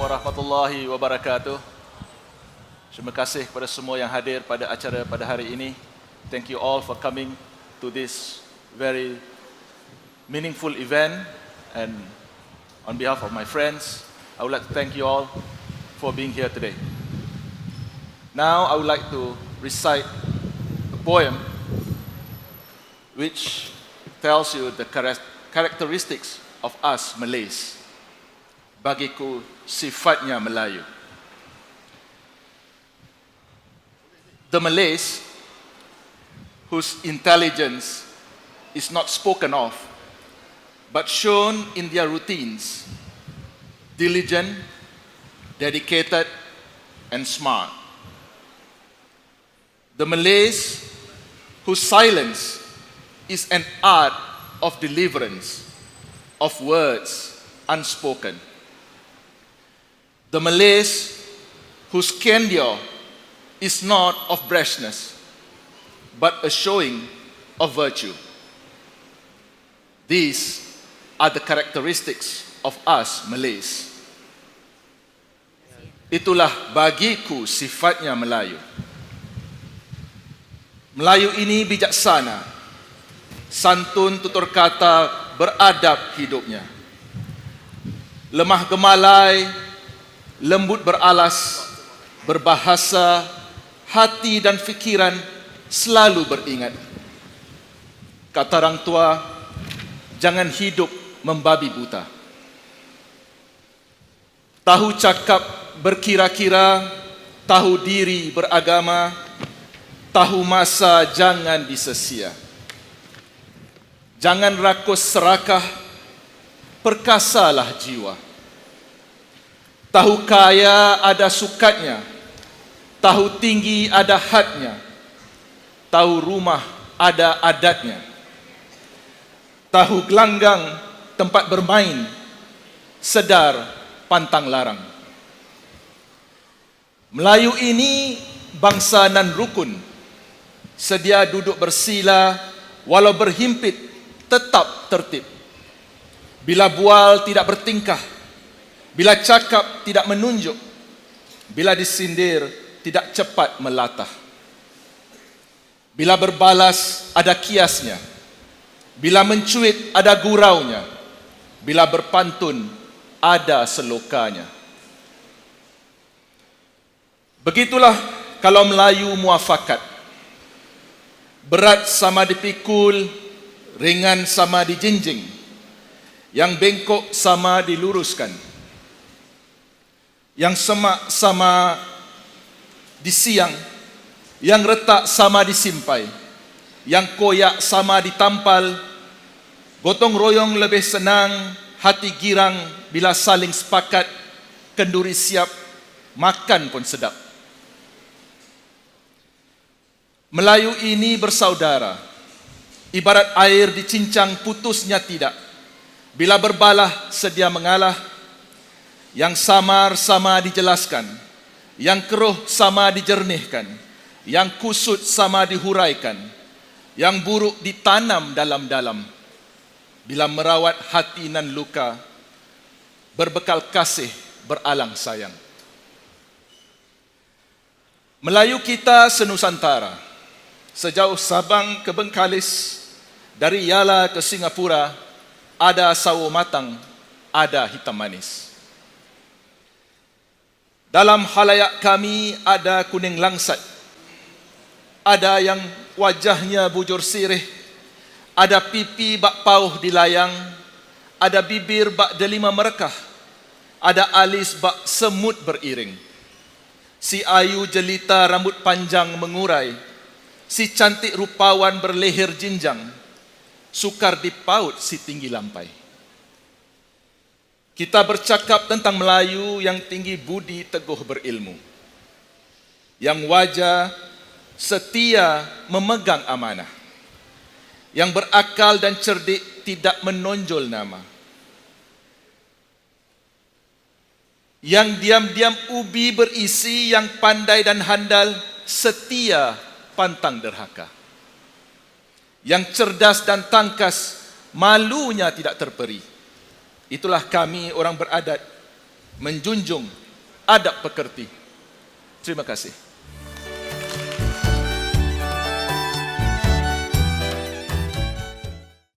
warahmatullahi wabarakatuh. Terima kasih kepada semua yang hadir pada acara pada hari ini. Thank you all for coming to this very meaningful event, and on behalf of my friends, I would like to thank you all for being here today. Now I would like to recite a poem which tells you the characteristics of us Malays. Bagiku sifatnya Melayu. The Malays, whose intelligence is not spoken of, but shown in their routines, diligent, dedicated, and smart. The Malays, whose silence is an art of deliverance, of words unspoken. The Malays, whose candor is not of brashness, but a showing of virtue. These are the characteristics of us Malays. Itulah bagiku sifatnya Melayu. Melayu ini bijaksana, santun tutur kata, beradab hidupnya. Lemah gemalai, lembut beralas, berbahasa, hati dan fikiran selalu beringat. Kata orang tua, jangan hidup membabi buta. Tahu cakap berkira-kira, tahu diri beragama, tahu masa jangan disesia. Jangan rakus serakah, perkasalah jiwa. Tahu kaya ada sukatnya, tahu tinggi ada hadnya, tahu rumah ada adatnya, tahu gelanggang tempat bermain, sedar pantang larang. Melayu ini bangsa nan rukun, sedia duduk bersila, walau berhimpit tetap tertib. Bila bual tidak bertingkah, bila cakap tidak menunjuk, bila disindir tidak cepat melatah. Bila berbalas ada kiasnya, bila mencuit ada guraunya, bila berpantun ada selokanya. Begitulah kalau Melayu muafakat. Berat sama dipikul, ringan sama dijinjing, yang bengkok sama diluruskan, yang semak sama disiang, yang retak sama disimpai, yang koyak sama ditampal. Gotong royong lebih senang, hati girang bila saling sepakat, kenduri siap, makan pun sedap. Melayu ini bersaudara, ibarat air dicincang putusnya tidak. Bila berbalah sedia mengalah, yang samar sama dijelaskan, yang keruh sama dijernihkan, yang kusut sama dihuraikan, yang buruk ditanam dalam-dalam. Bila merawat hati nan luka, berbekal kasih beralang sayang. Melayu kita senusantara, sejauh Sabang ke Bengkalis, dari Yala ke Singapura, ada sawo matang, ada hitam manis. Dalam halayak kami ada kuning langsat, ada yang wajahnya bujur sirih, ada pipi bak pauh di layang, ada bibir bak delima merekah, ada alis bak semut beriring. Si ayu jelita rambut panjang mengurai, si cantik rupawan berleher jinjang, sukar dipaut si tinggi lampai. Kita bercakap tentang Melayu yang tinggi budi teguh berilmu, yang wajah setia memegang amanah, yang berakal dan cerdik tidak menonjol nama, yang diam-diam ubi berisi, yang pandai dan handal, setia pantang derhaka, yang cerdas dan tangkas, malunya tidak terperi. Itulah kami orang beradat, menjunjung adab pekerti. Terima kasih.